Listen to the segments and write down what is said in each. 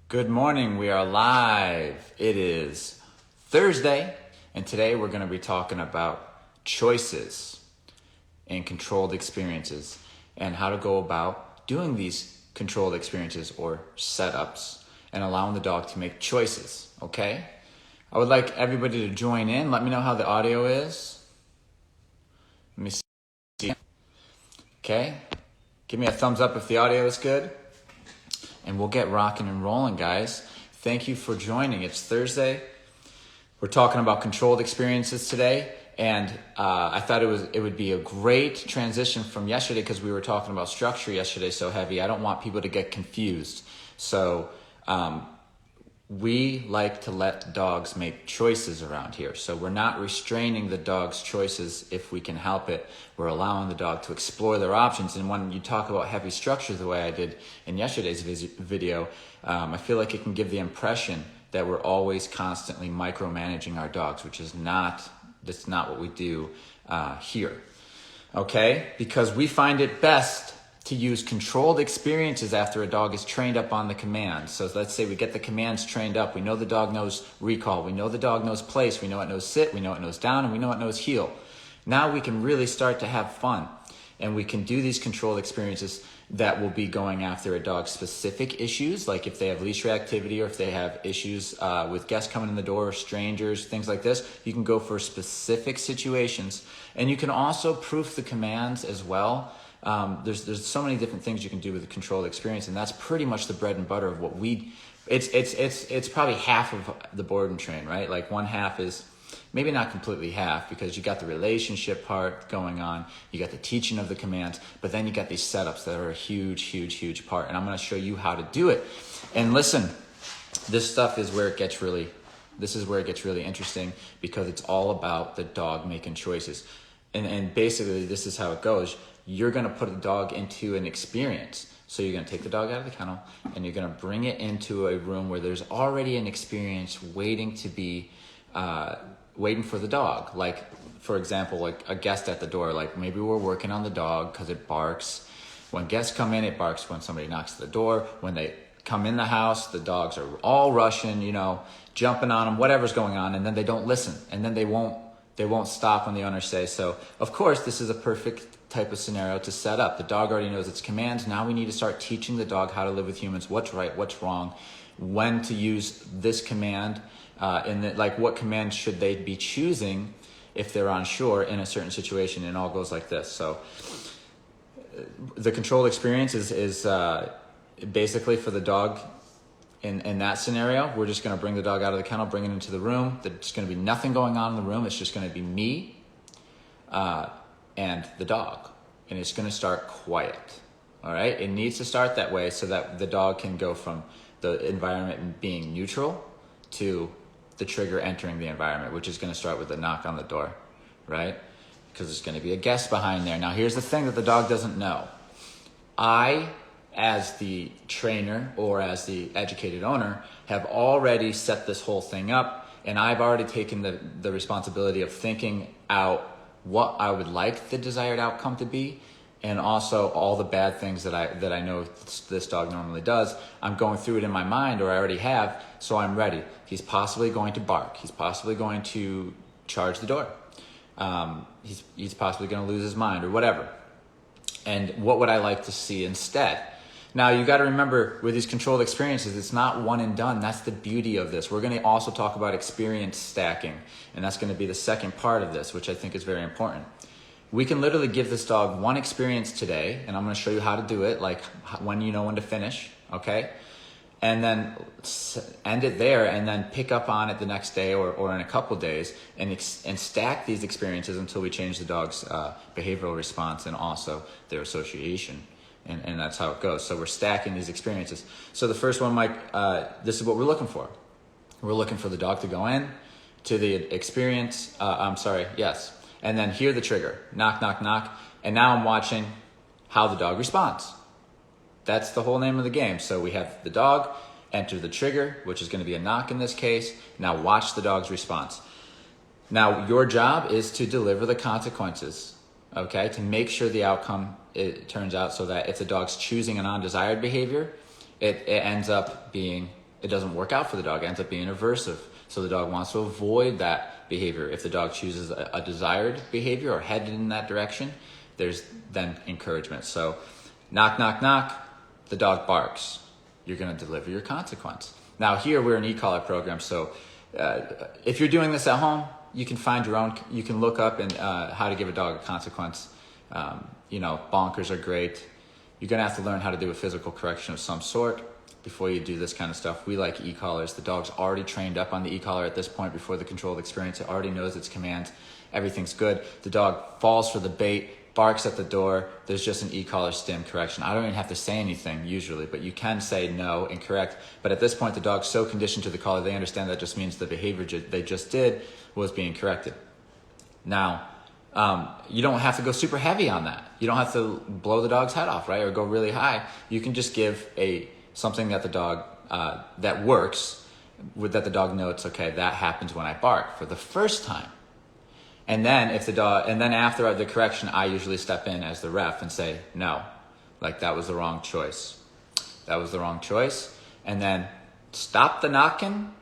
Good morning, we are live. It is Thursday, and today we're going to be talking about choices and controlled experiences and how to go about doing these controlled experiences or setups and allowing the dog to make choices, okay? I would like everybody to join in. Let me know how the audio is. Let me see. Okay? Give me a thumbs up if the audio is good. And we'll get rocking and rolling, guys. Thank you for joining. It's Thursday. We're talking about controlled experiences today, and I thought it would be a great transition from yesterday because we were talking about structure yesterday so heavy. I don't want people to get confused. So we like to let dogs make choices around here. So we're not restraining the dog's choices if we can help it. We're allowing the dog to explore their options. And when you talk about heavy structure the way I did in yesterday's video, I feel like it can give the impression that we're always constantly micromanaging our dogs, which is that's not what we do here. Okay? Because we find it best to use controlled experiences after a dog is trained up on the commands. So let's say we get the commands trained up. We know the dog knows recall. We know the dog knows place. We know it knows sit. We know it knows down. And we know it knows heel. Now we can really start to have fun. And we can do these controlled experiences that will be going after a dog's specific issues, like if they have leash reactivity or if they have issues with guests coming in the door or strangers, things like this. You can go for specific situations. And you can also proof the commands as well. There's so many different things you can do with a controlled experience, and that's pretty much the bread and butter of what it's probably half of the board and train, right? Like one half is maybe not completely half because you got the relationship part going on, you got the teaching of the commands, but then you got these setups that are a huge part, and I'm going to show you how to do it. And listen, this stuff is where it gets really interesting because it's all about the dog making choices. And basically this is how it goes. You're going to put a dog into an experience. So you're going to take the dog out of the kennel and you're going to bring it into a room where there's already an experience waiting for the dog. Like, for example, like a guest at the door. Like maybe we're working on the dog because it barks. When guests come in, it barks when somebody knocks at the door. When they come in the house, the dogs are all rushing, jumping on them, whatever's going on, and then they don't listen. And then they won't stop when the owners say so. Of course, this is a perfect type of scenario to set up. The dog already knows its commands. Now we need to start teaching the dog how to live with humans, what's right, what's wrong, when to use this command, what command should they be choosing if they're unsure in a certain situation, and it all goes like this. So the controlled experience is basically for the dog. In that scenario, we're just going to bring the dog out of the kennel, bring it into the room. There's going to be nothing going on in the room. It's just going to be me and the dog. And it's going to start quiet. All right? It needs to start that way so that the dog can go from the environment being neutral to the trigger entering the environment, which is going to start with a knock on the door, right? Because there's going to be a guest behind there. Now, here's the thing that the dog doesn't know. As the trainer or as the educated owner, have already set this whole thing up, and I've already taken the responsibility of thinking out what I would like the desired outcome to be, and also all the bad things that I know this dog normally does. I'm going through it in my mind, or I already have, so I'm ready. He's possibly going to bark. He's possibly going to charge the door. He's possibly going to lose his mind or whatever. And what would I like to see instead? Now, you got to remember, with these controlled experiences, it's not one and done. That's the beauty of this. We're going to also talk about experience stacking, and that's going to be the second part of this, which I think is very important. We can literally give this dog one experience today, and I'm going to show you how to do it, like when you know when to finish, okay? And then end it there, and then pick up on it the next day or in a couple days, and stack these experiences until we change the dog's behavioral response and also their association. And that's how it goes. So we're stacking these experiences. So the first one, Mike, this is what we're looking for. We're looking for the dog to go in to the experience. Yes. And then hear the trigger. Knock, knock, knock. And now I'm watching how the dog responds. That's the whole name of the game. So we have the dog enter the trigger, which is going to be a knock in this case. Now watch the dog's response. Now your job is to deliver the consequences. Okay, to make sure the outcome it turns out so that if the dog's choosing an undesired behavior, it ends up being it doesn't work out for the dog. It ends up being aversive. So the dog wants to avoid that behavior. If the dog chooses a desired behavior or headed in that direction, there's then encouragement. So knock, knock, knock, the dog barks. You're going to deliver your consequence. Now here we're an e-collar program, so if you're doing this at home, you can find your own, you can look up and how to give a dog a consequence. Bonkers are great. You're going to have to learn how to do a physical correction of some sort before you do this kind of stuff. We like e-collars. The dog's already trained up on the e-collar at this point before the controlled experience. It already knows its commands. Everything's good. The dog falls for the bait, barks at the door. There's just an e-collar stim correction. I don't even have to say anything usually, but you can say no and correct. But at this point, the dog's so conditioned to the collar, they understand that just means the behavior they just did was being corrected. Now, you don't have to go super heavy on that. You don't have to blow the dog's head off, right? Or go really high. You can just give something that the dog, that works, that the dog notes, okay, that happens when I bark for the first time. And then after the correction, I usually step in as the ref and say, no, like that was the wrong choice. That was the wrong choice. And then stop the knocking,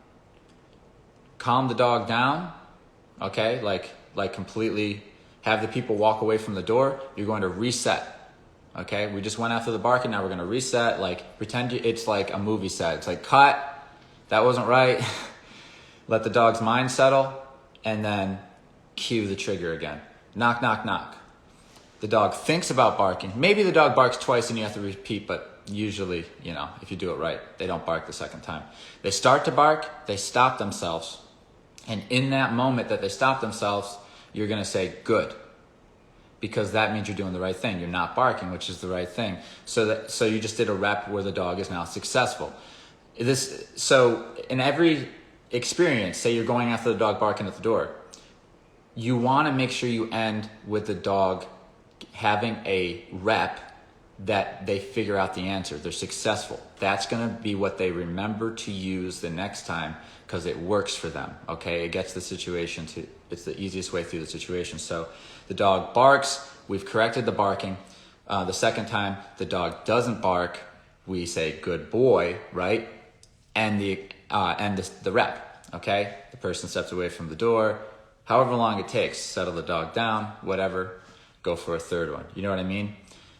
calm the dog down, okay? Like completely have the people walk away from the door. You're going to reset, okay? We just went after the barking, now we're gonna reset, like pretend it's like a movie set. It's like, cut, that wasn't right. Let the dog's mind settle, and then cue the trigger again. Knock, knock, knock. The dog thinks about barking. Maybe the dog barks twice and you have to repeat, but usually, if you do it right, they don't bark the second time. They start to bark, they stop themselves. And in that moment that they stop themselves, you're gonna say, good. Because that means you're doing the right thing. You're not barking, which is the right thing. So you just did a rep where the dog is now successful. So in every experience, say you're going after the dog barking at the door, you want to make sure you end with the dog having a rep that they figure out the answer. They're successful. That's going to be what they remember to use the next time because it works for them. Okay, it gets the situation it's the easiest way through the situation. So the dog barks. We've corrected the barking. The second time the dog doesn't bark, we say good boy, right? And the rep. Okay, the person steps away from the door. However long it takes, settle the dog down, whatever, go for a third one. You know what I mean?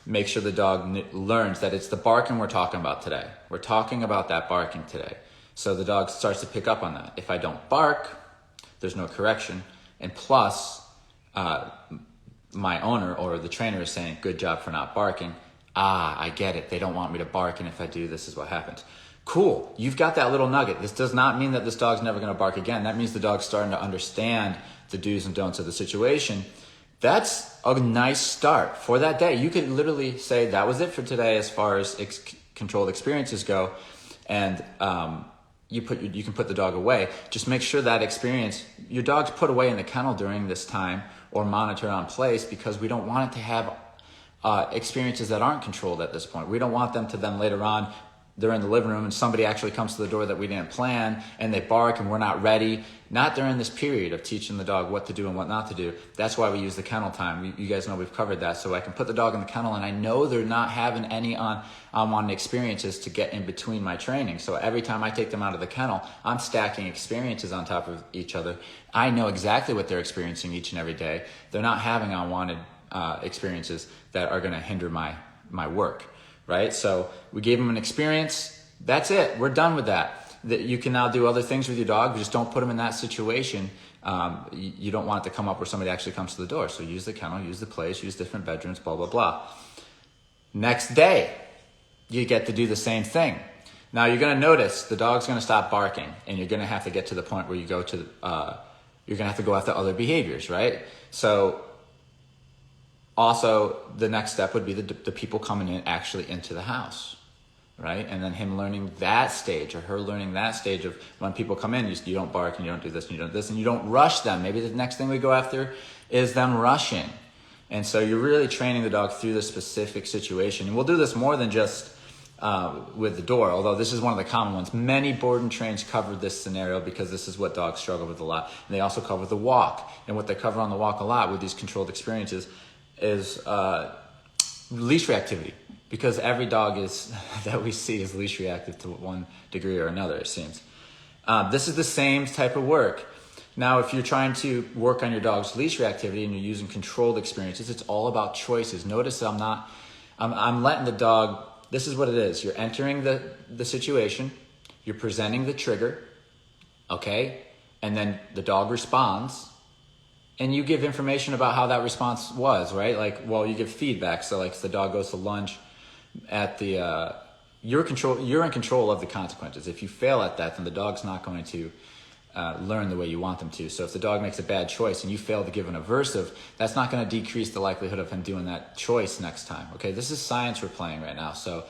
Make sure the dog learns that it's the barking we're talking about today. We're talking about that barking today. So the dog starts to pick up on that. If I don't bark, there's no correction. And plus, my owner or the trainer is saying, good job for not barking. I get it. They don't want me to bark, and if I do, this is what happens. Cool, you've got that little nugget. This does not mean that this dog's never gonna bark again. That means the dog's starting to understand the do's and don'ts of the situation. That's a nice start for that day. You could literally say that was it for today as far as controlled experiences go, and you can put the dog away. Just make sure that experience, your dog's put away in the kennel during this time or monitored on place, because we don't want it to have experiences that aren't controlled at this point. We don't want them to then later on, they're in the living room and somebody actually comes to the door that we didn't plan and they bark and we're not ready. Not during this period of teaching the dog what to do and what not to do. That's why we use the kennel time. You guys know we've covered that. So I can put the dog in the kennel and I know they're not having any on experiences to get in between my training. So every time I take them out of the kennel, I'm stacking experiences on top of each other. I know exactly what they're experiencing each and every day. They're not having unwanted experiences that are going to hinder my work. Right? So we gave them an experience. That's it. We're done with that. You can now do other things with your dog. Just don't put them in that situation. You don't want it to come up where somebody actually comes to the door. So use the kennel, use the place, use different bedrooms, blah, blah, blah. Next day, you get to do the same thing. Now you're going to notice the dog's going to stop barking, and you're going to have to get to the point where you go to, you're going to have to go after other behaviors, right? So also, the next step would be the people coming in actually into the house, right? And then him learning that stage, or her learning that stage of when people come in, you don't bark and you don't do this and you don't do this, and you don't rush them. Maybe the next thing we go after is them rushing. And so you're really training the dog through the specific situation. And we'll do this more than just with the door, although this is one of the common ones. Many board and trains cover this scenario because this is what dogs struggle with a lot. And they also cover the walk. And what they cover on the walk a lot with these controlled experiences is leash reactivity. because every dog is that we see is leash reactive to one degree or another, it seems. This is the same type of work. Now, if you're trying to work on your dog's leash reactivity and you're using controlled experiences, it's all about choices. Notice I'm letting the dog, this is what it is. You're entering the situation, you're presenting the trigger, okay? And then the dog responds, and you give information about how that response was, right? Like, well, you give feedback. So like if the dog goes to lunge at the, you're in control of the consequences. If you fail at that, then the dog's not going to learn the way you want them to. So if the dog makes a bad choice and you fail to give an aversive, that's not going to decrease the likelihood of him doing that choice next time. Okay, this is science we're playing right now. So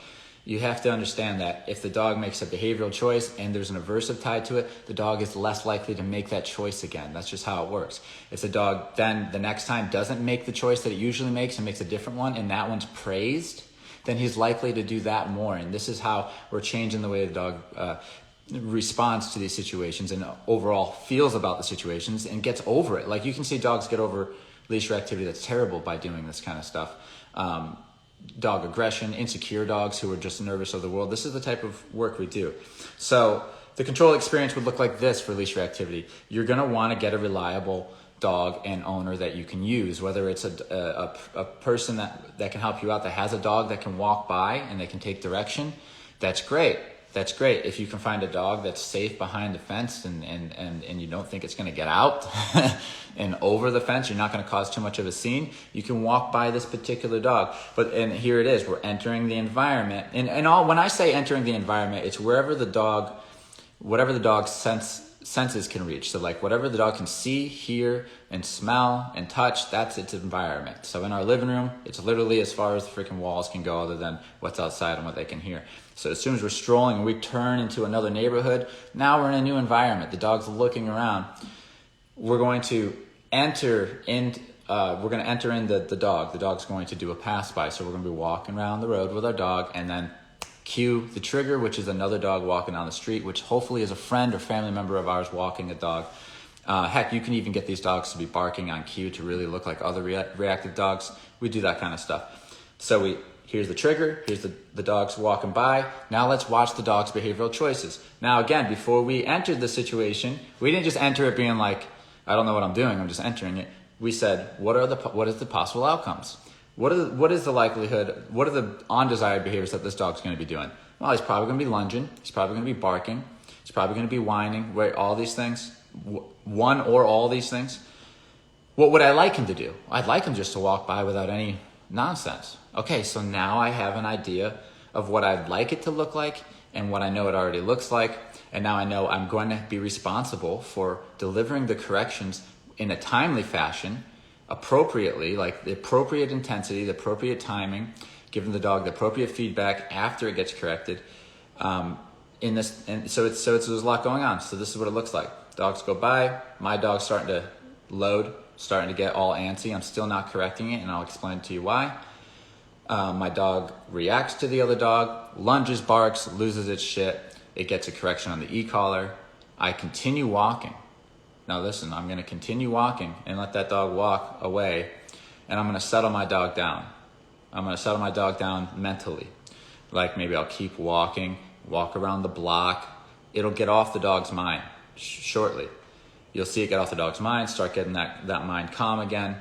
you have to understand that if the dog makes a behavioral choice and there's an aversive tied to it, the dog is less likely to make that choice again. That's just how it works. If the dog then the next time doesn't make the choice that it usually makes and makes a different one, and that one's praised, then he's likely to do that more. And this is how we're changing the way the dog responds to these situations and overall feels about the situations and gets over it. Like you can see dogs get over leash reactivity that's terrible by doing this kind of stuff. Dog aggression, insecure dogs who are just nervous of the world. This is the type of work we do. So the control experience would look like this for leash reactivity. You're going to want to get a reliable dog and owner that you can use, whether it's a person that can help you out, that has a dog that can walk by and they can take direction. That's great. That's great. If you can find a dog that's safe behind the fence and you don't think it's going to get out and over the fence, you're not going to cause too much of a scene, you can walk by this particular dog. And here it is. We're entering the environment. When I say entering the environment, it's whatever the dog's senses can reach. So like whatever the dog can see, hear, and smell and touch, that's its environment. So in our living room, it's literally as far as the freaking walls can go other than what's outside and what they can hear. So as soon as we're strolling and we turn into another neighborhood, now we're in a new environment. The dog's looking around. We're going to enter in the dog. The dog's going to do a pass by. So we're going to be walking around the road with our dog and then cue the trigger, which is another dog walking down the street, which hopefully is a friend or family member of ours walking a dog. Heck, you can even get these dogs to be barking on cue to really look like other reactive dogs. We do that kind of stuff. So here's the trigger, here's the dogs walking by. Now let's watch the dog's behavioral choices. Now again, before we entered the situation, we didn't just enter it being like, I don't know what I'm doing, I'm just entering it. We said, what is the possible outcomes? What is the likelihood, what are the undesired behaviors that this dog's going to be doing? Well, he's probably going to be lunging, he's probably going to be barking, he's probably going to be whining, right? All these things, one or all these things. What would I like him to do? I'd like him just to walk by without any nonsense. Okay, so now I have an idea of what I'd like it to look like and what I know it already looks like. And now I know I'm going to be responsible for delivering the corrections in a timely fashion, appropriately, like the appropriate intensity, the appropriate timing, giving the dog the appropriate feedback after it gets corrected. So there's a lot going on. So this is what it looks like. Dogs go by, my dog's starting to load, starting to get all antsy. I'm still not correcting it, and I'll explain to you why. My dog reacts to the other dog, lunges, barks, loses its shit. It gets a correction on the e-collar. I continue walking. Now listen, I'm going to continue walking and let that dog walk away, and I'm going to settle my dog down. I'm going to settle my dog down mentally. Like maybe I'll keep walking, walk around the block. It'll get off the dog's mind shortly. You'll see it get off the dog's mind, start getting that mind calm again.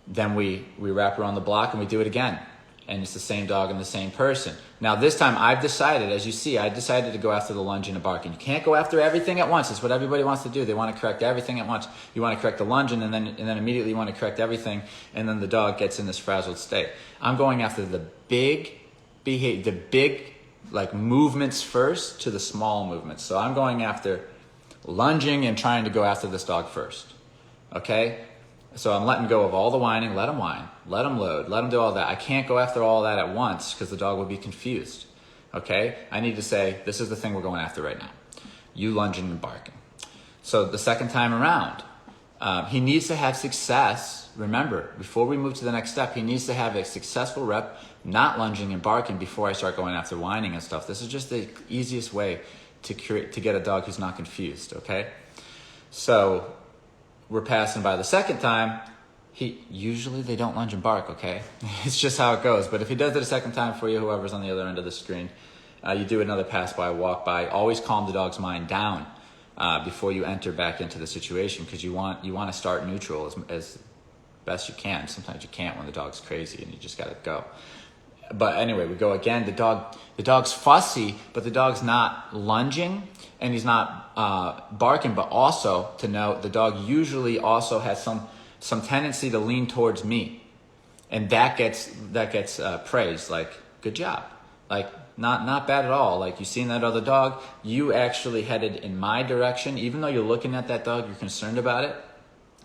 Then we wrap around the block and we do it again. And it's the same dog and the same person. Now this time I've decided, as you see, I decided to go after the lunge and the barking. You can't go after everything at once. It's what everybody wants to do. They want to correct everything at once. You want to correct the lunge and then immediately you want to correct everything, and then the dog gets in this frazzled state. I'm going after the big like movements first to the small movements. So I'm going after lunging and trying to go after this dog first. Okay? So I'm letting go of all the whining. Let him whine. Let him load. Let him do all that. I can't go after all that at once because the dog will be confused. Okay? I need to say, this is the thing we're going after right now. You lunging and barking. So the second time around, he needs to have success. Remember, before we move to the next step, he needs to have a successful rep, not lunging and barking before I start going after whining and stuff. This is just the easiest way to get a dog who's not confused, okay? So we're passing by the second time. Usually they don't lunge and bark, okay? It's just how it goes. But if he does it a second time for you, whoever's on the other end of the screen, you do another pass by, walk by. Always calm the dog's mind down before you enter back into the situation, because you want to start neutral as best you can. Sometimes you can't when the dog's crazy and you just got to go. But anyway, we go again. The dog's fussy, but the dog's not lunging and he's not barking. But also to note, the dog usually also has some tendency to lean towards me, and that gets praised. Like, good job. Like, not bad at all. Like, you seen that other dog, you actually headed in my direction. Even though you're looking at that dog, you're concerned about it.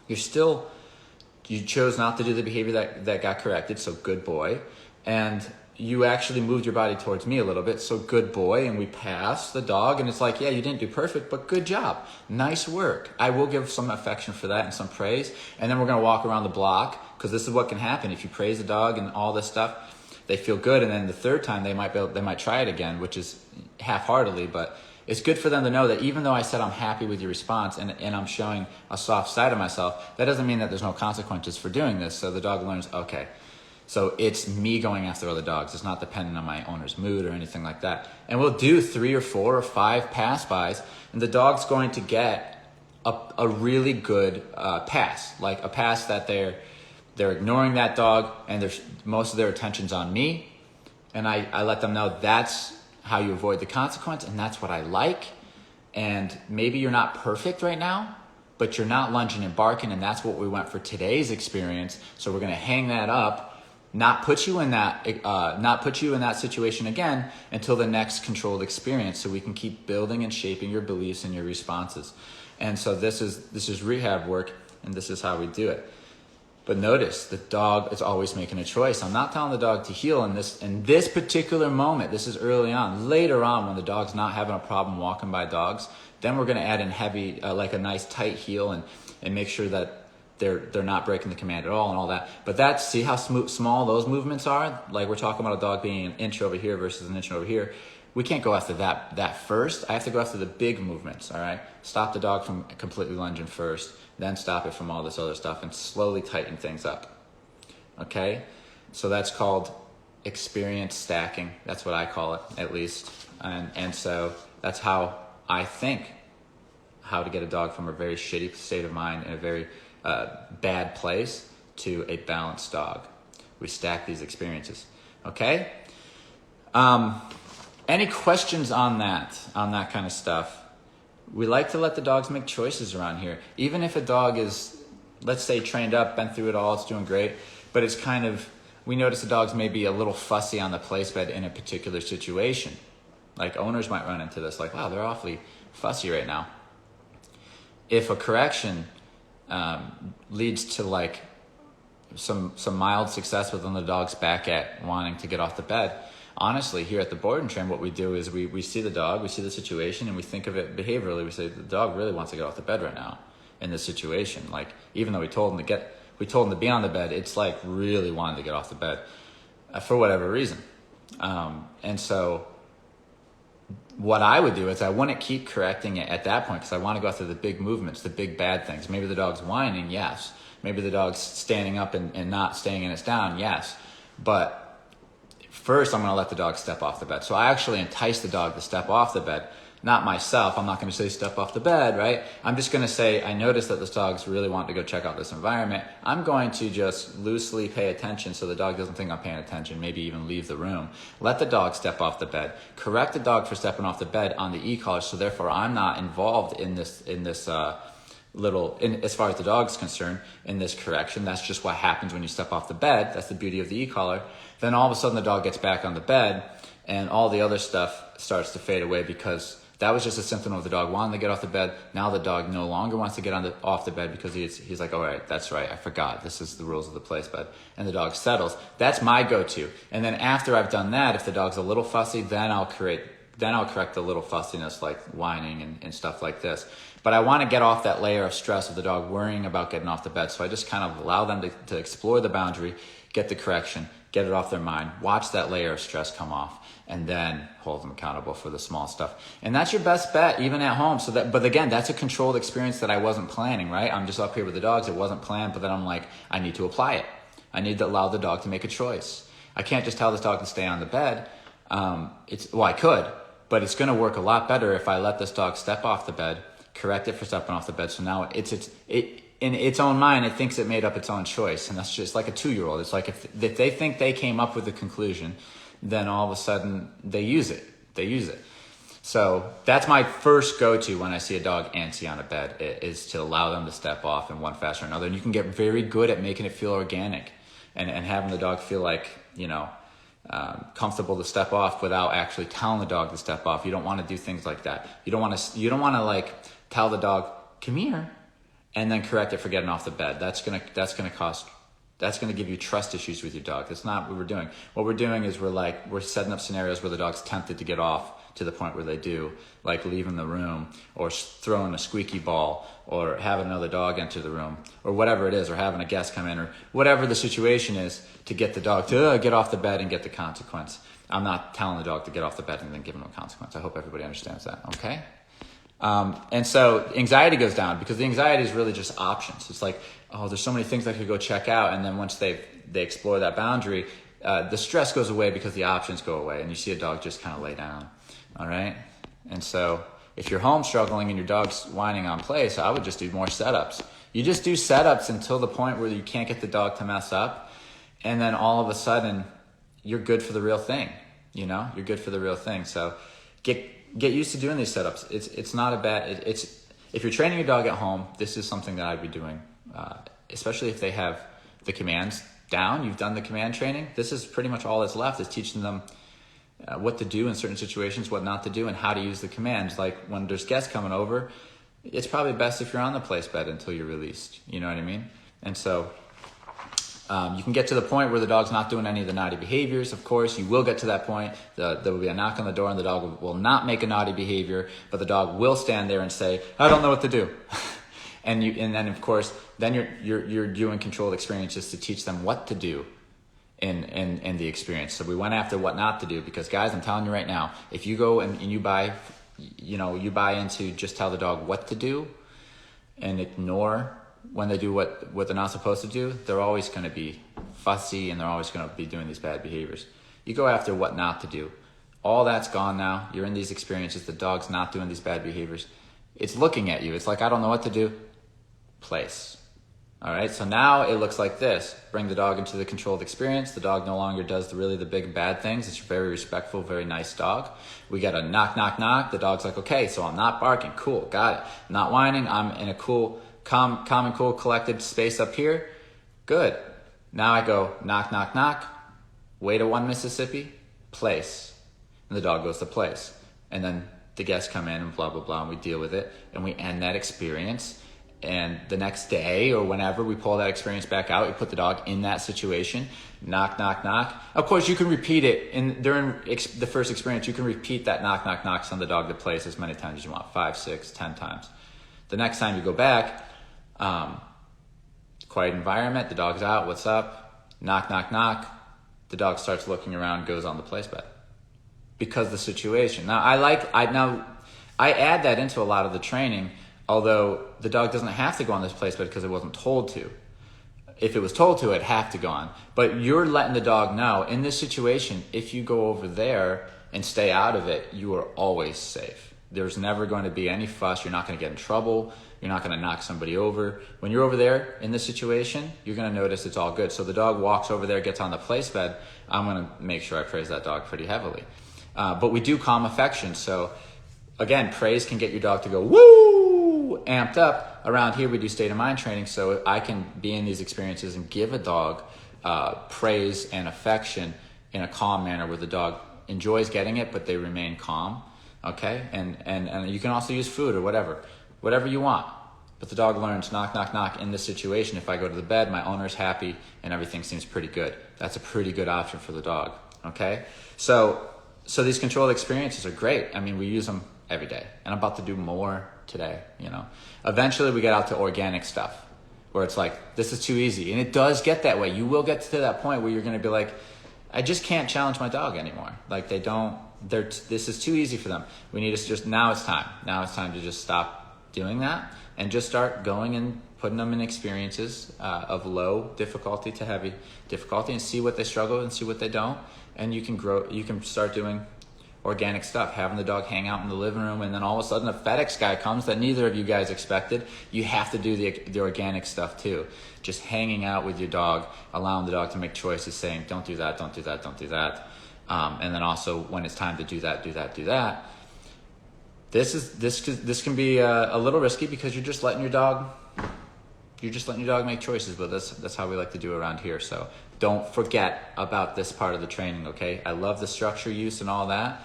You chose not to do the behavior that got corrected. So good boy. And you actually moved your body towards me a little bit, so good boy. And we passed the dog, and it's like, yeah, you didn't do perfect, but good job. Nice work. I will give some affection for that and some praise. And then we're going to walk around the block, because this is what can happen. If you praise the dog and all this stuff, they feel good. And then the third time they might try it again, which is half-heartedly, but it's good for them to know that even though I said I'm happy with your response and I'm showing a soft side of myself, that doesn't mean that there's no consequences for doing this. So the dog learns, okay, so it's me going after other dogs. It's not dependent on my owner's mood or anything like that. And we'll do 3 or 4 or 5 pass-bys, and the dog's going to get a really good pass, like a pass that they're ignoring that dog, and most of their attention's on me. And I let them know that's how you avoid the consequence, and that's what I like. And maybe you're not perfect right now, but you're not lunging and barking, and that's what we want for today's experience. So we're going to hang that up. Not put you in that situation again until the next controlled experience, so we can keep building and shaping your beliefs and your responses. And so this is rehab work, and this is how we do it. But notice, the dog is always making a choice. I'm not telling the dog to heel in this particular moment. This is early on. Later on, when the dog's not having a problem walking by dogs, then we're going to add in heavy, like a nice tight heel, and make sure that they're not breaking the command at all and all that. But see how small those movements are? Like, we're talking about a dog being an inch over here versus an inch over here. We can't go after that first. I have to go after the big movements, all right? Stop the dog from completely lunging first, then stop it from all this other stuff, and slowly tighten things up, okay? So that's called experience stacking. That's what I call it, at least. And so that's how I think how to get a dog from a very shitty state of mind and a very bad place to a balanced dog. We stack these experiences, okay? Any questions on that kind of stuff? We like to let the dogs make choices around here. Even if a dog is, let's say, trained up, been through it all, it's doing great, but it's kind of, we notice the dogs may be a little fussy on the place bed in a particular situation. Like, owners might run into this, like, wow, they're awfully fussy right now. If a correction leads to like some mild success within the dog's back at wanting to get off the bed, honestly, here at the Board and Train, what we do is we see the dog, we see the situation, and we think of it behaviorally. We say, the dog really wants to get off the bed right now in this situation. Like, even though we told him to be on the bed, it's like really wanting to get off the bed for whatever reason. And so what I would do is I wouldn't keep correcting it at that point, because I want to go after the big movements, the big bad things. Maybe the dog's whining, yes. Maybe the dog's standing up and not staying in its down, yes. But first, I'm going to let the dog step off the bed. So I actually entice the dog to step off the bed, not myself. I'm not going to say step off the bed, right? I'm just going to say, I noticed that this dog's really wanting to go check out this environment. I'm going to just loosely pay attention so the dog doesn't think I'm paying attention, maybe even leave the room. Let the dog step off the bed. Correct the dog for stepping off the bed on the e-collar, so therefore I'm not involved in this as far as the dog's concerned, in this correction. That's just what happens when you step off the bed. That's the beauty of the e-collar. Then all of a sudden the dog gets back on the bed, and all the other stuff starts to fade away, because that was just a symptom of the dog wanting to get off the bed. Now the dog no longer wants to get off the bed, because he's like, all right, that's right, I forgot. This is the rules of the place bed. And the dog settles. That's my go-to. And then after I've done that, if the dog's a little fussy, then I'll correct the little fussiness, like whining and stuff like this. But I want to get off that layer of stress of the dog worrying about getting off the bed. So I just kind of allow them to explore the boundary, get the correction, get it off their mind, watch that layer of stress come off, and then hold them accountable for the small stuff. And that's your best bet, even at home. But again, that's a controlled experience that I wasn't planning, right? I'm just up here with the dogs. It wasn't planned, but then I'm like, I need to apply it. I need to allow the dog to make a choice. I can't just tell this dog to stay on the bed. I could, but it's going to work a lot better if I let this dog step off the bed, correct it for stepping off the bed. So now it in its own mind, it thinks it made up its own choice. And that's just like a 2-year-old. It's like if they think they came up with the conclusion, then all of a sudden they use it. So that's my first go-to when I see a dog antsy on a bed, is to allow them to step off in one fashion or another. And you can get very good at making it feel organic and having the dog feel like, comfortable to step off without actually telling the dog to step off. You don't want to do things like that. You don't want to like tell the dog, come here, and then correct it for getting off the bed. That's going to give you trust issues with your dog. That's not what we're doing. What we're doing is we're setting up scenarios where the dog's tempted to get off to the point where they do, like leaving the room or throwing a squeaky ball or having another dog enter the room or whatever it is, or having a guest come in, or whatever the situation is, to get the dog to get off the bed and get the consequence. I'm not telling the dog to get off the bed and then give him a consequence. I hope everybody understands that, okay? And so anxiety goes down, because the anxiety is really just options. It's like, oh, there's so many things I could go check out. And then once they explore that boundary, the stress goes away because the options go away, and you see a dog just kind of lay down. All right. And so if you're home struggling and your dog's whining on place, I would just do more setups. You just do setups until the point where you can't get the dog to mess up. And then all of a sudden you're good for the real thing. You're good for the real thing. So get used to doing these setups. It's not a bad, if you're training your dog at home, this is something that I'd be doing, especially if they have the commands down. You've done the command training. This is pretty much all that's left, is teaching them what to do in certain situations, what not to do, and how to use the commands. Like when there's guests coming over, it's probably best if you're on the place bed until you're released. You know what I mean? And so you can get to the point where the dog's not doing any of the naughty behaviors. Of course, you will get to that point. There will be a knock on the door and the dog will not make a naughty behavior, but the dog will stand there and say, I don't know what to do. And then of course, then you're doing controlled experiences to teach them what to do in the experience. So we went after what not to do, because guys, I'm telling you right now, if you go and you buy into just tell the dog what to do and ignore when they do what they're not supposed to do, they're always going to be fussy and they're always going to be doing these bad behaviors. You go after what not to do. All that's gone now. You're in these experiences. The dog's not doing these bad behaviors. It's looking at you. It's like, I don't know what to do. Place. All right, so now it looks like this. Bring the dog into the controlled experience. The dog no longer does the big bad things. It's a very respectful, very nice dog. We got a knock, knock, knock. The dog's like, okay, so I'm not barking. Cool, got it. Not whining. I'm in a cool, calm and cool, collected space up here. Good. Now I go knock, knock, knock. Way to 1 Mississippi. Place. And the dog goes to place. And then the guests come in and blah, blah, blah, and we deal with it. And we end that experience. And the next day or whenever we pull that experience back out, we put the dog in that situation. Knock, knock, knock. Of course, you can repeat it during the first experience. You can repeat that knock, knock, knocks on the dog that plays as many times as you want, 5, 6, 10 times. The next time you go back, quiet environment, the dog's out, what's up? Knock, knock, knock. The dog starts looking around, goes on the place bed. Because the situation. Now, I add that into a lot of the training, although the dog doesn't have to go on this place bed because it wasn't told to. If it was told to, it'd have to go on. But you're letting the dog know, in this situation, if you go over there and stay out of it, you are always safe. There's never going to be any fuss. You're not going to get in trouble. You're not going to knock somebody over. When you're over there in this situation, you're going to notice it's all good. So the dog walks over there, gets on the place bed. I'm going to make sure I praise that dog pretty heavily. But we do calm affection. So again, praise can get your dog to go, woo, amped up. Around here, we do state of mind training. So I can be in these experiences and give a dog praise and affection in a calm manner where the dog enjoys getting it, but they remain calm. Okay. And you can also use food or whatever you want. But the dog learns knock, knock, knock in this situation. If I go to the bed, my owner's happy and everything seems pretty good. That's a pretty good option for the dog. Okay. So these controlled experiences are great. I mean, we use them every day, and I'm about to do more today. Eventually we get out to organic stuff where it's like, this is too easy. And it does get that way. You will get to that point where you're going to be like, I just can't challenge my dog anymore. Like this is too easy for them. We need to just, now it's time. Now it's time to just stop doing that and just start going and putting them in experiences of low difficulty to heavy difficulty and see what they struggle with and see what they don't. And you can start doing organic stuff, having the dog hang out in the living room, and then all of a sudden a FedEx guy comes that neither of you guys expected. You have to do the organic stuff too. Just hanging out with your dog, allowing the dog to make choices, saying, don't do that, don't do that, don't do that. And then also when it's time to do that, do that, do that. This can be a little risky because you're just letting your dog make choices, but that's how we like to do around here. So don't forget about this part of the training, okay? I love the structure use and all that,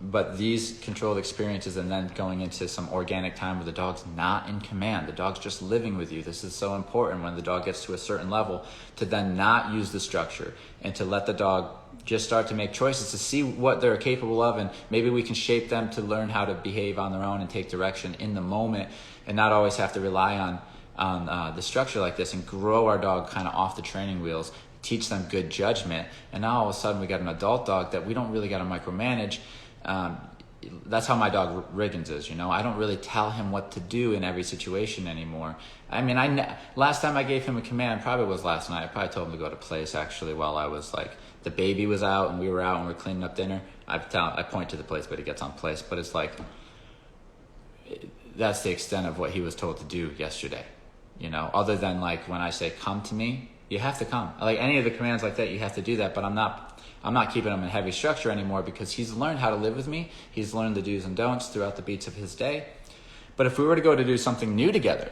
but these controlled experiences and then going into some organic time where the dog's not in command, the dog's just living with you. This is so important when the dog gets to a certain level to then not use the structure and to let the dog just start to make choices to see what they're capable of, and maybe we can shape them to learn how to behave on their own and take direction in the moment and not always have to rely on the structure like this, and grow our dog kind of off the training wheels, teach them good judgment. And now all of a sudden we got an adult dog that we don't really got to micromanage. That's how my dog Riggins is, you know. I don't really tell him what to do in every situation anymore. I mean, last time I gave him a command probably was last night. I probably told him to go to place actually while I was like, the baby was out and we were out and we were cleaning up dinner. I point to the place, but he gets on place. But it's like, that's the extent of what he was told to do yesterday. You know, other than like when I say come to me, you have to come. Like any of the commands like that, you have to do that. But I'm not keeping him in heavy structure anymore because he's learned how to live with me. He's learned the do's and don'ts throughout the beats of his day. But if we were to go to do something new together,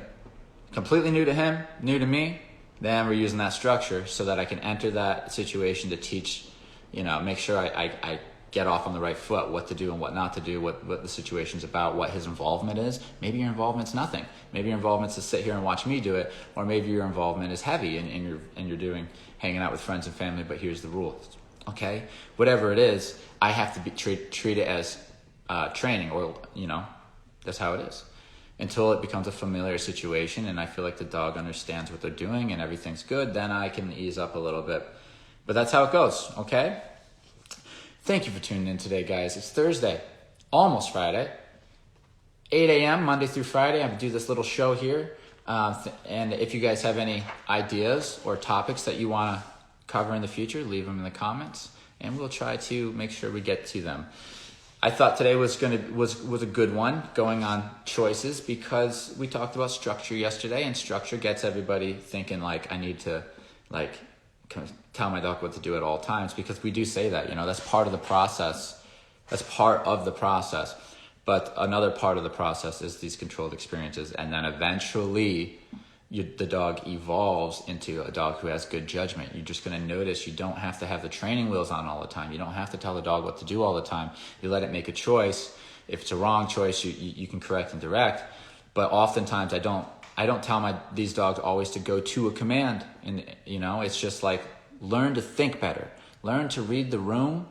completely new to him, new to me, then we're using that structure so that I can enter that situation to teach, you know, make sure I get off on the right foot, what to do and what not to do, what the situation's about, what his involvement is. Maybe your involvement's nothing. Maybe your involvement's to sit here and watch me do it, or maybe your involvement is heavy and you're doing hanging out with friends and family, but here's the rules. Okay? Whatever it is, I have to treat it as training, or, you know, that's how it is. Until it becomes a familiar situation and I feel like the dog understands what they're doing and everything's good, then I can ease up a little bit. But that's how it goes, okay? Thank you for tuning in today, guys. It's Thursday, almost Friday, 8 a.m. Monday through Friday. I do this little show here. And if you guys have any ideas or topics that you want to cover in the future, leave them in the comments and we'll try to make sure we get to them. I thought today was a good one, going on choices, because we talked about structure yesterday, and structure gets everybody thinking like I need to like tell my dog what to do at all times, because we do say that, you know, that's part of the process. That's part of the process. But another part of the process is these controlled experiences, and then eventually the dog evolves into a dog who has good judgment. You're just going to notice you don't have to have the training wheels on all the time. You don't have to tell the dog what to do all the time. You let it make a choice. If it's a wrong choice, you can correct and direct. But oftentimes I don't tell these dogs always to go to a command. And, you know, it's just like, learn to think better. Learn to read the room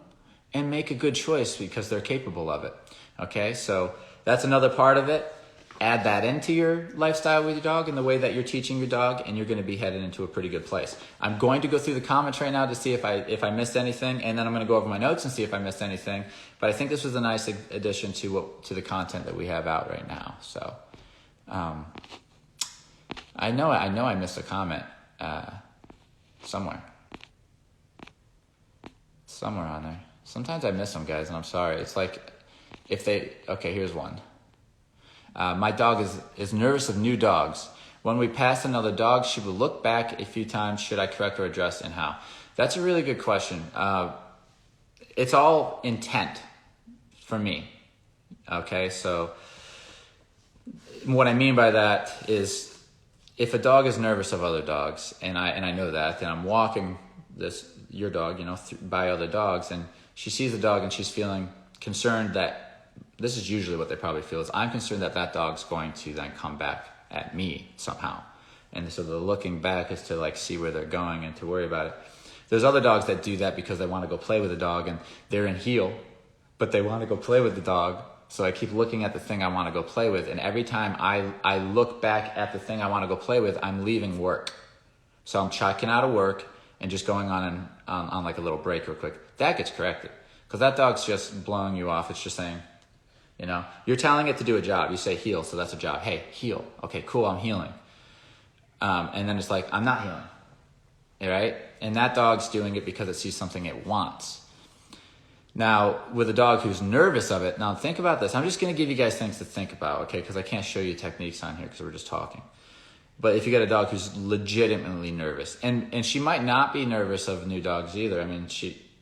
and make a good choice because they're capable of it. Okay, so that's another part of it. Add that into your lifestyle with your dog and the way that you're teaching your dog, and you're going to be headed into a pretty good place. I'm going to go through the comments right now to see if I missed anything, and then I'm going to go over my notes and see if I missed anything. But I think this was a nice addition to the content that we have out right now. So I know I missed a comment somewhere on there. Sometimes I miss them, guys, and I'm sorry. It's like okay, here's one. My dog is nervous of new dogs. When we pass another dog, she will look back a few times. Should I correct or address, and how? That's a really good question. It's all intent for me. Okay, so what I mean by that is if a dog is nervous of other dogs, and I know that, then I'm walking your dog, you know, by other dogs, and she sees the dog and she's feeling concerned that, this is usually what they probably feel, is I'm concerned that dog's going to then come back at me somehow. And so the looking back is to like see where they're going and to worry about it. There's other dogs that do that because they want to go play with the dog and they're in heel, but they want to go play with the dog. So I keep looking at the thing I want to go play with. And every time I look back at the thing I want to go play with, I'm leaving work. So I'm checking out of work. and just going on like a little break real quick, that gets corrected. Because that dog's just blowing you off. It's just saying, you're telling it to do a job. You say heel, so that's a job. Hey, heel. Okay, cool, I'm healing. And then it's like, I'm not healing. All right? And that dog's doing it because it sees something it wants. Now, with a dog who's nervous of it, now think about this. I'm just going to give you guys things to think about, okay? Because I can't show you techniques on here because we're just talking. But if you get a dog who's legitimately nervous, and she might not be nervous of new dogs either. I mean,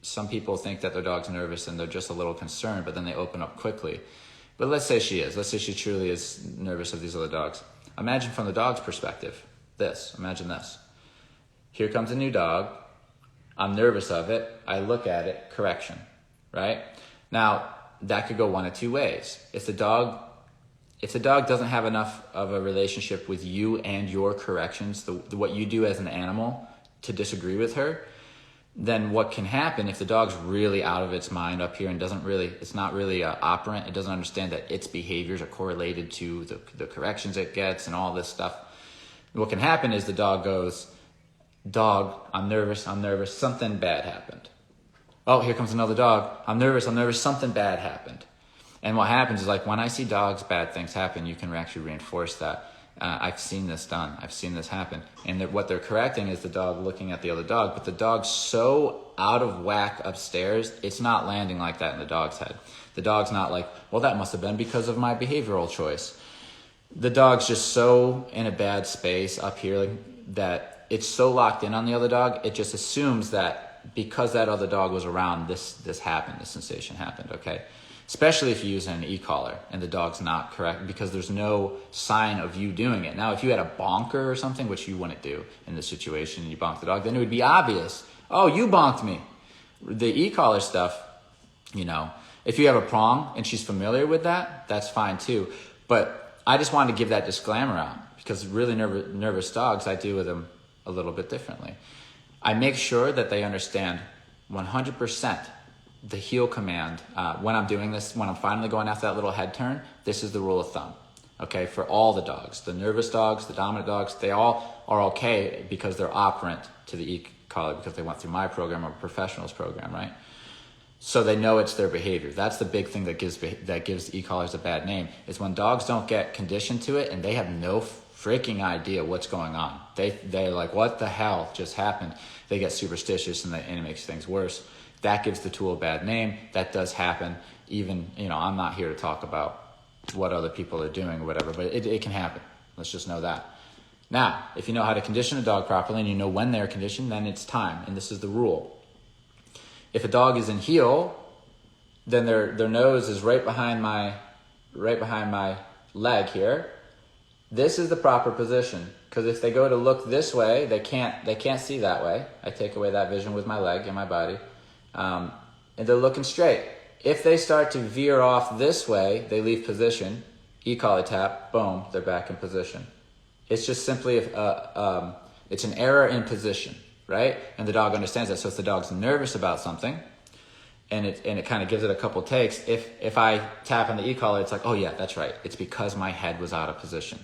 some people think that their dog's nervous and they're just a little concerned, but then they open up quickly. But let's say she is. Let's say she truly is nervous of these other dogs. Imagine from the dog's perspective. Imagine this. Here comes a new dog. I'm nervous of it. I look at it, correction, right? Now, that could go one of two ways. If the dog doesn't have enough of a relationship with you and your corrections, what you do as an animal to disagree with her, then what can happen if the dog's really out of its mind up here and it's not really operant, it doesn't understand that its behaviors are correlated to the corrections it gets and all this stuff. What can happen is the dog goes, dog, I'm nervous, something bad happened. Oh, here comes another dog. I'm nervous, something bad happened. And what happens is, like, when I see dogs, bad things happen, you can actually reinforce that. I've seen this done. I've seen this happen. And what they're correcting is the dog looking at the other dog, but the dog's so out of whack upstairs, it's not landing like that in the dog's head. The dog's not like, well, that must have been because of my behavioral choice. The dog's just so in a bad space up here that it's so locked in on the other dog, it just assumes that because that other dog was around, this happened, this sensation happened, okay? Especially if you use an e-collar and the dog's not correct, because there's no sign of you doing it. Now, if you had a bonker or something, which you wouldn't do in this situation, and you bonked the dog, then it would be obvious. Oh, you bonked me. The e-collar stuff, if you have a prong and she's familiar with that, that's fine too. But I just wanted to give that disclaimer out, because really nervous dogs, I deal with them a little bit differently. I make sure that they understand 100% the heel command. When I'm doing this, when I'm finally going after that little head turn, this is the rule of thumb, okay, for all the dogs. The nervous dogs, the dominant dogs, they all are okay because they're operant to the e-collar, because they went through my program or professionals program, right? So they know it's their behavior. That's the big thing that gives e-collars a bad name, is when dogs don't get conditioned to it and they have no freaking idea what's going on. They're like, what the hell just happened? They get superstitious and it makes things worse. That gives the tool a bad name. That does happen. Even, I'm not here to talk about what other people are doing or whatever, but it can happen. Let's just know that. Now, if you know how to condition a dog properly and you know when they're conditioned, then it's time. And this is the rule. If a dog is in heel, then their nose is right behind my leg here. This is the proper position, because if they go to look this way, they can't see that way. I take away that vision with my leg and my body. And they're looking straight. If they start to veer off this way, they leave position, e-collar tap, boom, they're back in position. It's just simply, it's an error in position, right? And the dog understands that. So if the dog's nervous about something, and it kind of gives it a couple takes, if I tap on the e-collar, it's like, oh yeah, that's right. It's because my head was out of position.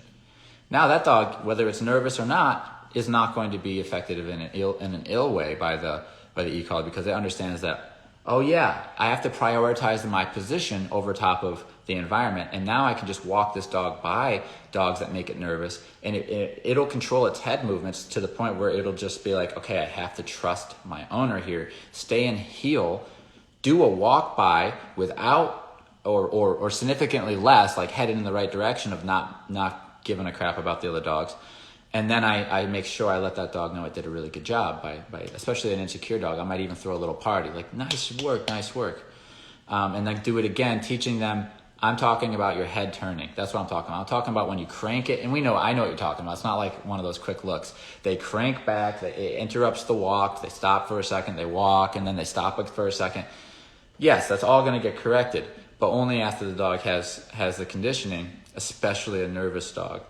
Now that dog, whether it's nervous or not, is not going to be affected in an ill way by the e-collar, because it understands that, oh yeah, I have to prioritize my position over top of the environment, and now I can just walk this dog by dogs that make it nervous, and it'll control its head movements to the point where it'll just be like, okay, I have to trust my owner here, stay in heel, do a walk by without or significantly less, like headed in the right direction of not giving a crap about the other dogs. And then I make sure I let that dog know it did a really good job by especially an insecure dog. I might even throw a little party, like, nice work. And then do it again, teaching them, I'm talking about your head turning. That's what I'm talking about. I'm talking about when you crank it, and I know what you're talking about. It's not like one of those quick looks. They crank back, it interrupts the walk, they stop for a second, they walk, and then they stop for a second. Yes, that's all going to get corrected, but only after the dog has the conditioning, especially a nervous dog.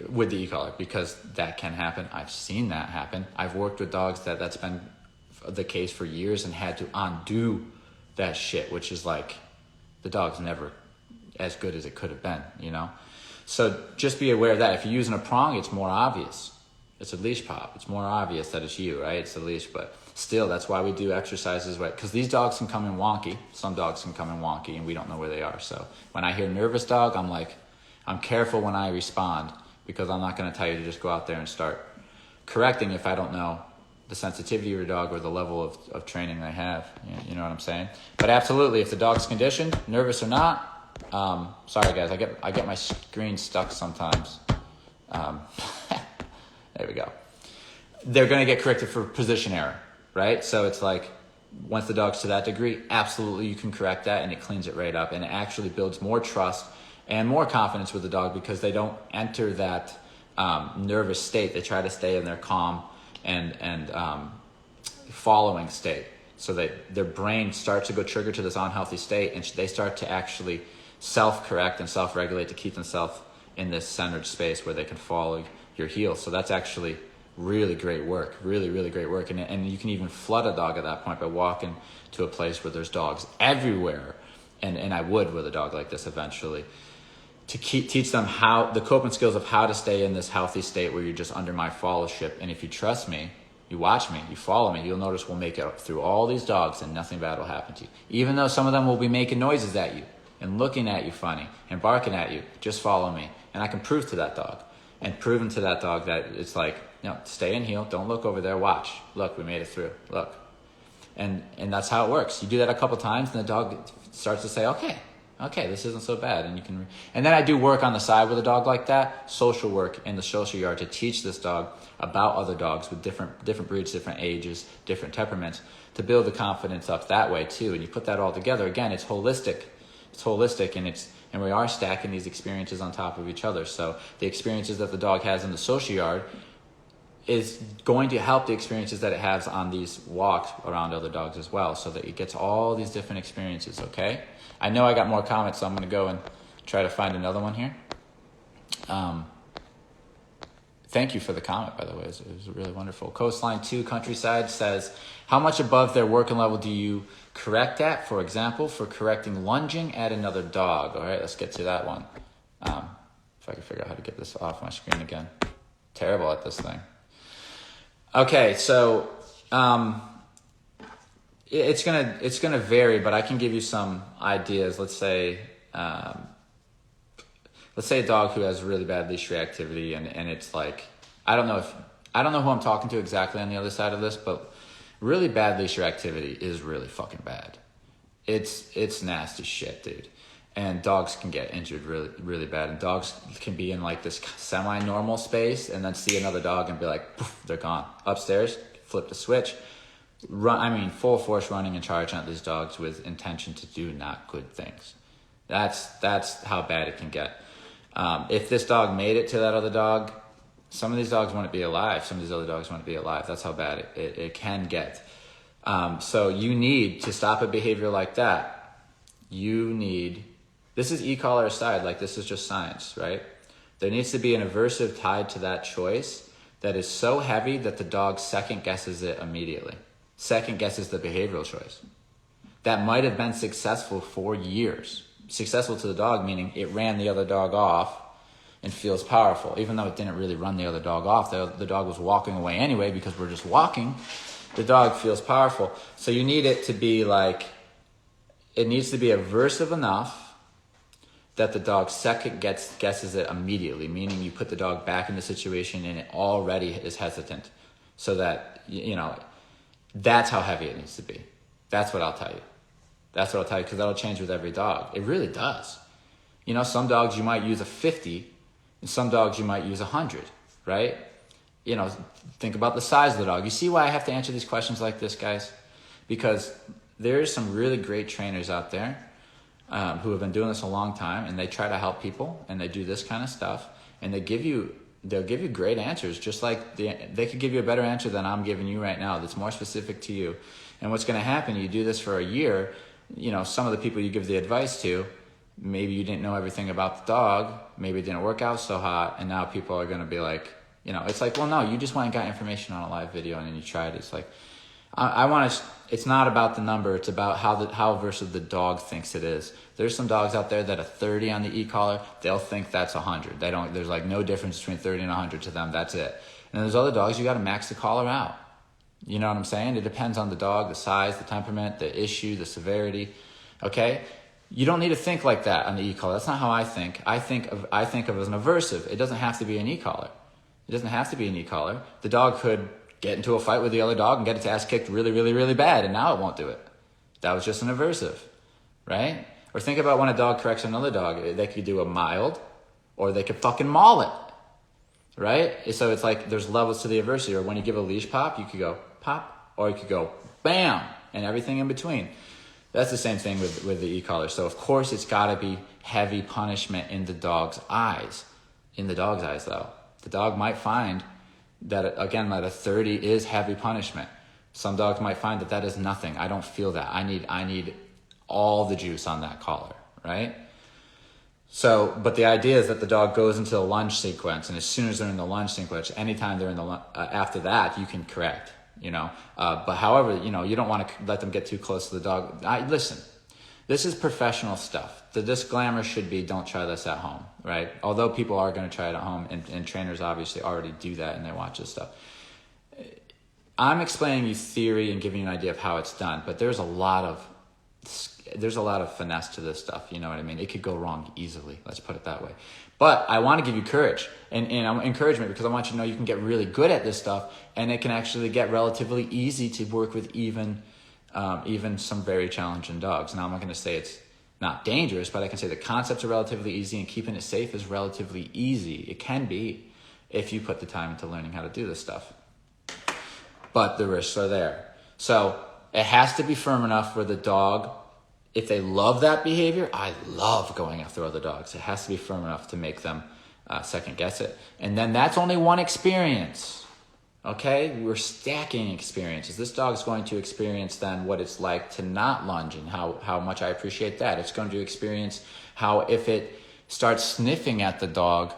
With the e-collar, because that can happen. I've seen that happen. I've worked with dogs that's been the case for years and had to undo that shit, which is like, the dog's never as good as it could have been, So just be aware of that. If you're using a prong, it's more obvious. It's a leash pop. It's more obvious that it's you, right? It's the leash, but still, that's why we do exercises, right? Because these dogs can come in wonky. Some dogs can come in wonky, and we don't know where they are. So when I hear nervous dog, I'm careful when I respond, because I'm not going to tell you to just go out there and start correcting if I don't know the sensitivity of your dog or the level of training they have. You know what I'm saying? But absolutely, if the dog's conditioned, nervous or not, sorry guys, I get my screen stuck sometimes. There we go. They're going to get corrected for position error, right? So it's like, once the dog's to that degree, absolutely you can correct that, and it cleans it right up, and it actually builds more trust and more confidence with the dog, because they don't enter that nervous state. They try to stay in their calm and following state, so that their brain starts to go trigger to this unhealthy state, and they start to actually self-correct and self-regulate to keep themselves in this centered space where they can follow your heel. So that's actually really great work, really great work. And you can even flood a dog at that point by walking to a place where there's dogs everywhere. And I would with a dog like this eventually, to teach them the coping skills of how to stay in this healthy state where you're just under my followship. And if you trust me, you watch me, you follow me, you'll notice we'll make it through all these dogs and nothing bad will happen to you. Even though some of them will be making noises at you and looking at you funny and barking at you, just follow me. And I can prove to that dog, and proving to that dog that it's like, stay in heel, don't look over there, watch. Look, we made it through, look. And that's how it works. You do that a couple times, and the dog starts to say, okay, this isn't so bad. And then I do work on the side with a dog like that, social work in the social yard, to teach this dog about other dogs with different breeds, different ages, different temperaments, to build the confidence up that way too. And you put that all together, again, it's holistic. It's holistic, and we are stacking these experiences on top of each other. So the experiences that the dog has in the social yard is going to help the experiences that it has on these walks around other dogs as well, so that it gets all these different experiences, okay? I know I got more comments, so I'm going to go and try to find another one here. Thank you for the comment, by the way. It was really wonderful. Coastline 2 Countryside says, how much above their working level do you correct at? For example, for correcting lunging at another dog. All right, let's get to that one. If I can figure out how to get this off my screen again. Terrible at this thing. Okay, so it's gonna vary, but I can give you some ideas. Let's say a dog who has really bad leash reactivity, and it's like, I don't know who I'm talking to exactly on the other side of this, but really bad leash reactivity is really fucking bad. It's nasty shit, dude. And dogs can get injured really bad. And dogs can be in like this semi-normal space and then see another dog and be like, poof, they're gone. Upstairs, flip the switch. Full force running and charging at these dogs with intention to do not good things. That's how bad it can get. If this dog made it to that other dog, some of these dogs wouldn't be alive. Some of these other dogs wouldn't be alive. That's how bad it can get. So you need to stop a behavior like that. This is e-collar aside, like this is just science, right? There needs to be an aversive tied to that choice that is so heavy that the dog second guesses it immediately. Second guesses the behavioral choice. That might have been successful for years. Successful to the dog, meaning it ran the other dog off and feels powerful. Even though it didn't really run the other dog off, the dog was walking away anyway because we're just walking. The dog feels powerful. So you need it to be like, it needs to be aversive enough that the dog second guesses it immediately, meaning you put the dog back in the situation and it already is hesitant. So that, that's how heavy it needs to be. That's what I'll tell you. Because that'll change with every dog. It really does. Some dogs you might use a 50, and some dogs you might use 100, right? Think about the size of the dog. You see why I have to answer these questions like this, guys? Because there's some really great trainers out there who have been doing this a long time, and they try to help people, and they do this kind of stuff, and they'll give you great answers, just like they could give you a better answer than I'm giving you right now that's more specific to you. And what's going to happen, you do this for a year, some of the people you give the advice to, maybe you didn't know everything about the dog, maybe it didn't work out so hot, and now people are going to be like, it's like, well, no, you just went and got information on a live video and then you tried it. It's like, it's not about the number, it's about how aversive the dog thinks it is. There's some dogs out there that a 30 on the e-collar, they'll think that's 100. There's like no difference between 30 and 100 to them, that's it. And there's other dogs, you got to max the collar out. You know what I'm saying? It depends on the dog, the size, the temperament, the issue, the severity. Okay? You don't need to think like that on the e-collar. That's not how I think. I think of it as an aversive. It doesn't have to be an e-collar. It doesn't have to be an e-collar. The dog could get into a fight with the other dog and get its ass kicked really, really, really bad, and now it won't do it. That was just an aversive, right? Or think about when a dog corrects another dog. They could do a mild, or they could fucking maul it, right? So it's like there's levels to the aversive. Or when you give a leash pop, you could go pop, or you could go bam, and everything in between. That's the same thing with the e-collar. So of course it's got to be heavy punishment in the dog's eyes. In the dog's eyes, though. The dog might find that, again, that a 30 is heavy punishment. Some dogs might find that is nothing. I don't feel that. I need all the juice on that collar, right? So, but the idea is that the dog goes into the lunge sequence, and as soon as they're in the lunge sequence, anytime they're in the after that, you can correct, you know. But however, you know, you don't want to let them get too close to the dog. Listen, this is professional stuff. The disclaimer should be, don't try this at home, right? Although people are going to try it at home, and trainers obviously already do that, and they watch this stuff. I'm explaining you theory and giving you an idea of how it's done, but there's a lot of finesse to this stuff. You know what I mean? It could go wrong easily. Let's put it that way. But I want to give you courage and encouragement, because I want you to know you can get really good at this stuff, and it can actually get relatively easy to work with even some very challenging dogs. Now, I'm not going to say it's not dangerous, but I can say the concepts are relatively easy, and keeping it safe is relatively easy. It can be if you put the time into learning how to do this stuff. But the risks are there. So it has to be firm enough where the dog, if they love that behavior, I love going after other dogs. It has to be firm enough to make them second guess it. And then that's only one experience. Okay? We're stacking experiences. This dog's going to experience then what it's like to not lunge, and how much I appreciate that. It's going to experience how if it starts sniffing at the dog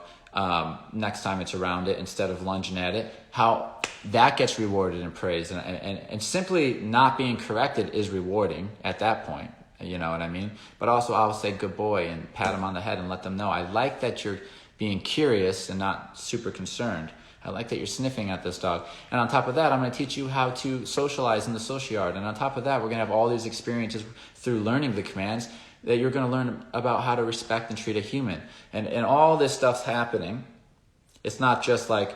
next time it's around it instead of lunging at it, how that gets rewarded and praised. And simply not being corrected is rewarding at that point. You know what I mean? But also I'll say good boy and pat them on the head and let them know, I like that you're being curious and not super concerned. I like that you're sniffing at this dog. And on top of that, I'm going to teach you how to socialize in the social yard. And on top of that, we're going to have all these experiences through learning the commands that you're going to learn about how to respect and treat a human. And all this stuff's happening. It's not just like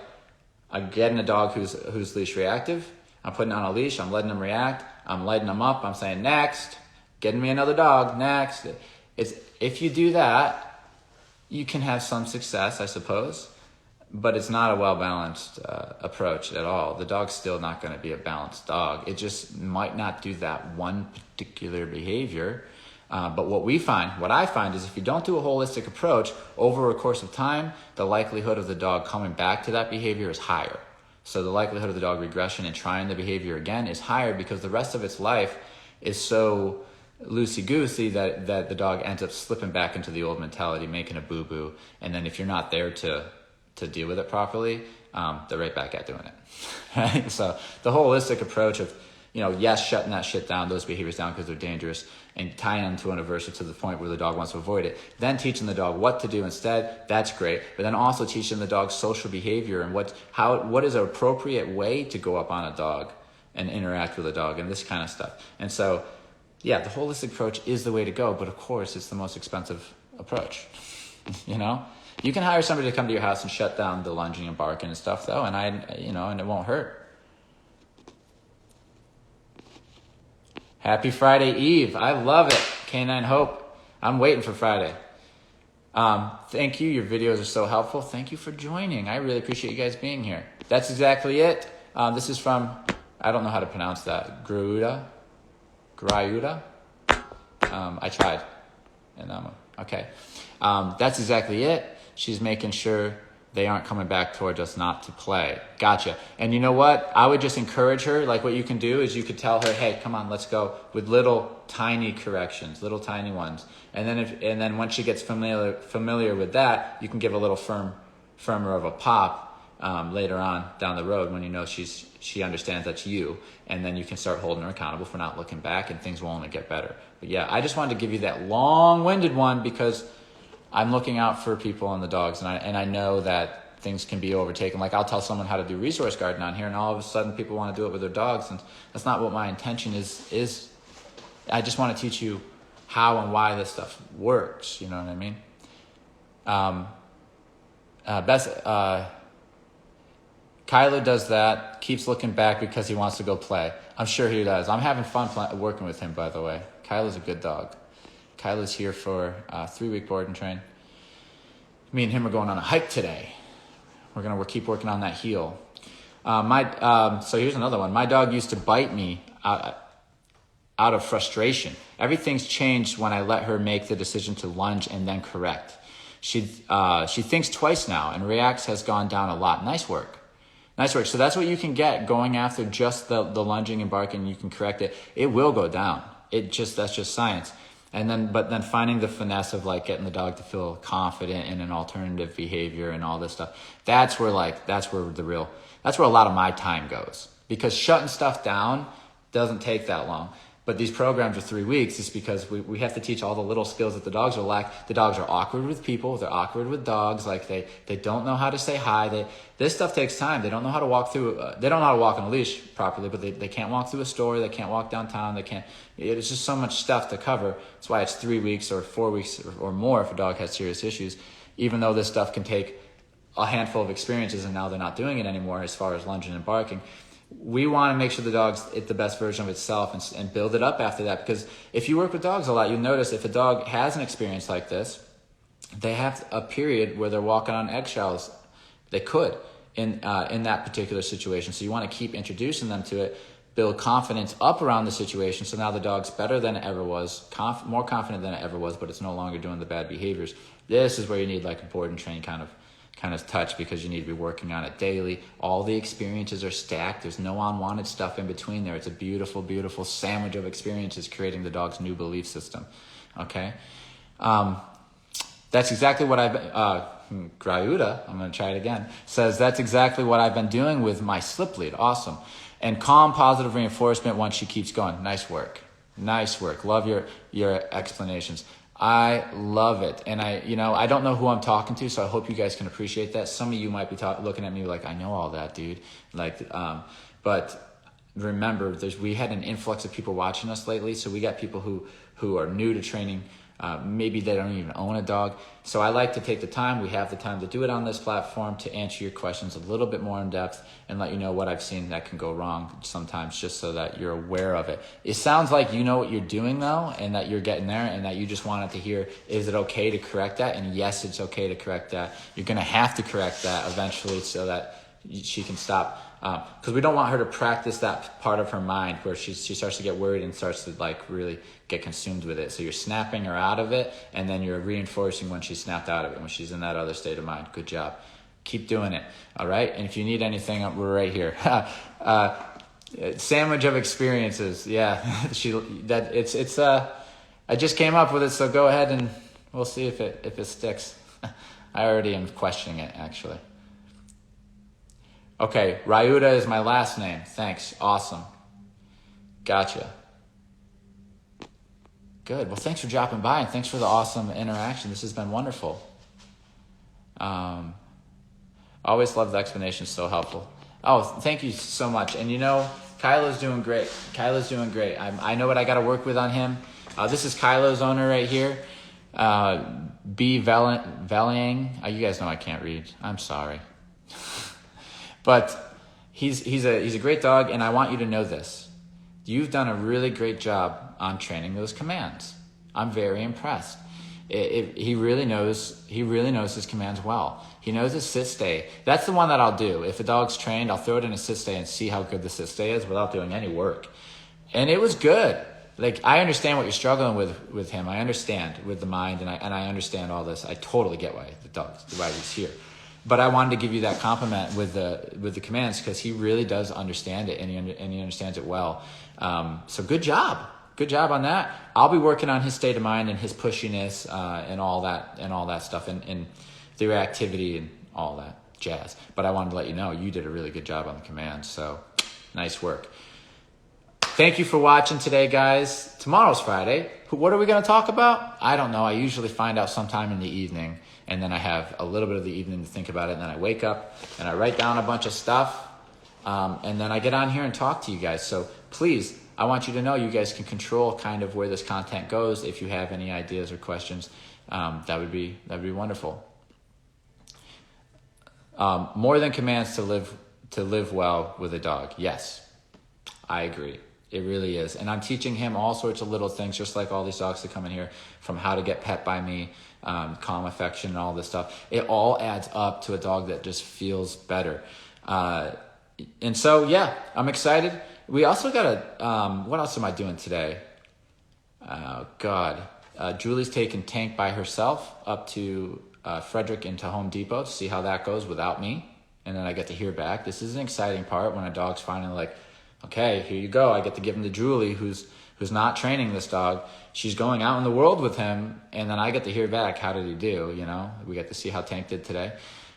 I'm getting a dog who's leash reactive. I'm putting on a leash. I'm letting them react. I'm lighting them up. I'm saying, next. Getting me another dog, next. If you do that, you can have some success, I suppose. But it's not a well-balanced approach at all. The dog's still not going to be a balanced dog. It just might not do that one particular behavior. But what I find is if you don't do a holistic approach, over a course of time, the likelihood of the dog coming back to that behavior is higher. So the likelihood of the dog regression and trying the behavior again is higher, because the rest of its life is so loosey-goosey that the dog ends up slipping back into the old mentality, making a boo-boo. And then if you're not there to deal with it properly, they're right back at doing it. Right? So the holistic approach of, yes, shutting that shit down, those behaviors down because they're dangerous, and tying them to an aversive to the point where the dog wants to avoid it. Then teaching the dog what to do instead, that's great. But then also teaching the dog social behavior and what is an appropriate way to go up on a dog and interact with a dog and this kind of stuff. And so, yeah, the holistic approach is the way to go, but of course it's the most expensive approach. You can hire somebody to come to your house and shut down the lunging and barking and stuff, though, and and it won't hurt. Happy Friday Eve. I love it. Canine Hope. I'm waiting for Friday. Thank you. Your videos are so helpful. Thank you for joining. I really appreciate you guys being here. That's exactly it. This is from, I don't know how to pronounce that, Grayuda. I tried. And okay. That's exactly it. She's making sure they aren't coming back towards us not to play. Gotcha. And you know what? I would just encourage her. Like, what you can do is you could tell her, hey, come on, let's go, with little tiny corrections, little tiny ones. And then once she gets familiar with that, you can give a little firmer of a pop later on down the road when she understands that's you. And then you can start holding her accountable for not looking back, and things will only get better. But yeah, I just wanted to give you that long-winded one because I'm looking out for people and the dogs, and I know that things can be overtaken. Like I'll tell someone how to do resource garden on here, and all of a sudden people want to do it with their dogs, and that's not what my intention is. I just want to teach you how and why this stuff works. You know what I mean? Kylo does that, keeps looking back because he wants to go play. I'm sure he does. I'm having fun working with him, by the way. Kylo's a good dog. Kylo's here for a 3-week board and train. Me and him are going on a hike today. We're going to keep working on that heel. So here's another one. My dog used to bite me out of frustration. Everything's changed when I let her make the decision to lunge and then correct. She thinks twice now, and reacts has gone down a lot. Nice work. Nice work. So that's what you can get going after just the lunging and barking. You can correct it. It will go down. That's just science. But then finding the finesse of like getting the dog to feel confident in an alternative behavior and all this stuff. That's where a lot of my time goes, because shutting stuff down doesn't take that long. But these programs are 3 weeks. It's because we have to teach all the little skills that the dogs will lack. The dogs are awkward with people. They're awkward with dogs. Like they don't know how to say hi. This stuff takes time. They don't know how to walk through. They don't know how to walk on a leash properly, but they can't walk through a store. They can't walk downtown. It's just so much stuff to cover. That's why it's 3 weeks or 4 weeks or more if a dog has serious issues, even though this stuff can take a handful of experiences and now they're not doing it anymore as far as lunging and barking. We want to make sure the dog's the best version of itself and build it up after that. Because if you work with dogs a lot, you'll notice if a dog has an experience like this, they have a period where they're walking on eggshells. They could in that particular situation. So you want to keep introducing them to it, build confidence up around the situation. So now the dog's better than it ever was, more confident than it ever was, but it's no longer doing the bad behaviors. This is where you need like a board and train kind of touch, because you need to be working on it daily. All the experiences are stacked. There's no unwanted stuff in between there. It's a beautiful, beautiful sandwich of experiences creating the dog's new belief system. Okay? That's exactly what Grauda, I'm going to try it again, says that's exactly what I've been doing with my slip lead. Awesome. And calm, positive reinforcement once she keeps going. Nice work. Nice work. Love your explanations. I love it. And I don't know who I'm talking to, so I hope you guys can appreciate that. Some of you might be looking at me like, I know all that, dude. But remember, we had an influx of people watching us lately, so we got people who are new to training. Maybe they don't even own a dog. So I like to take the time. We have the time to do it on this platform to answer your questions a little bit more in depth and let you know what I've seen that can go wrong sometimes, just so that you're aware of it. It sounds like you know what you're doing though, and that you're getting there, and that you just wanted to hear, is it okay to correct that? And yes, it's okay to correct that. You're going to have to correct that eventually so that she can stop. Because we don't want her to practice that part of her mind where she starts to get worried and starts to like really get consumed with it. So you're snapping her out of it, and then you're reinforcing when she's snapped out of it, when she's in that other state of mind. Good job. Keep doing it. All right. And if you need anything, we're right here. Sandwich of experiences. Yeah. I just came up with it. So go ahead and we'll see if it sticks. I already am questioning it actually. Okay, Ryuda is my last name. Thanks. Awesome. Gotcha. Good. Well, thanks for dropping by, and thanks for the awesome interaction. This has been wonderful. Always love the explanations. So helpful. Oh, thank you so much. And Kylo's doing great. I know what I got to work with on him. This is Kylo's owner right here. B. Veliang. You guys know I can't read. I'm sorry. But he's a great dog, and I want you to know this. You've done a really great job on training those commands. I'm very impressed. He really knows his commands well. He knows his sit stay. That's the one that I'll do. If a dog's trained, I'll throw it in a sit stay and see how good the sit stay is without doing any work. And it was good. Like, I understand what you're struggling with him. I understand with the mind, and I understand all this. I totally get why he's here. But I wanted to give you that compliment with the commands, because he really does understand it, and he understands it well. So good job on that. I'll be working on his state of mind and his pushiness and all that stuff, and the reactivity and all that jazz. But I wanted to let you know you did a really good job on the commands. So nice work. Thank you for watching today, guys. Tomorrow's Friday. What are we going to talk about? I don't know. I usually find out sometime in the evening, and then I have a little bit of the evening to think about it, and then I wake up and I write down a bunch of stuff, and then I get on here and talk to you guys. So please, I want you to know you guys can control kind of where this content goes. If you have any ideas or questions, that would be wonderful. More than commands to live well with a dog. Yes, I agree. It really is. And I'm teaching him all sorts of little things, just like all these dogs that come in here, from how to get pet by me, calm affection and all this stuff. It all adds up to a dog that just feels better. And so, yeah, I'm excited. We also got what else am I doing today? Julie's taking Tank by herself up to Frederick into Home Depot to see how that goes without me. And then I get to hear back. This is an exciting part when a dog's finally like, okay, here you go. I get to give him to Julie, who's not training this dog. She's going out in the world with him, and then I get to hear back, how did he do, you know? We get to see how Tank did today.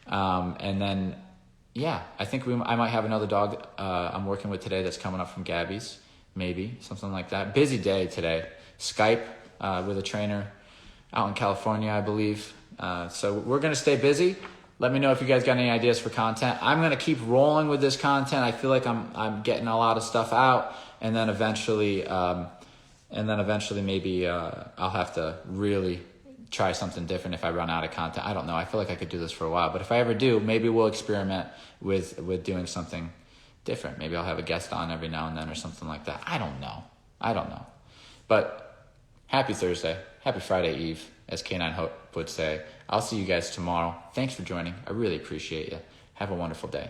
And then, yeah, I think I might have another dog I'm working with today that's coming up from Gabby's, maybe, something like that. Busy day today. Skype with a trainer out in California, I believe. So we're going to stay busy. Let me know if you guys got any ideas for content. I'm going to keep rolling with this content. I feel like I'm getting a lot of stuff out, and then eventually maybe I'll have to really try something different if I run out of content. I don't know. I feel like I could do this for a while, but if I ever do, maybe we'll experiment with doing something different. Maybe I'll have a guest on every now and then or something like that. I don't know. But happy Thursday. Happy Friday Eve, as K9 Hope would say. I'll see you guys tomorrow. Thanks for joining. I really appreciate you. Have a wonderful day.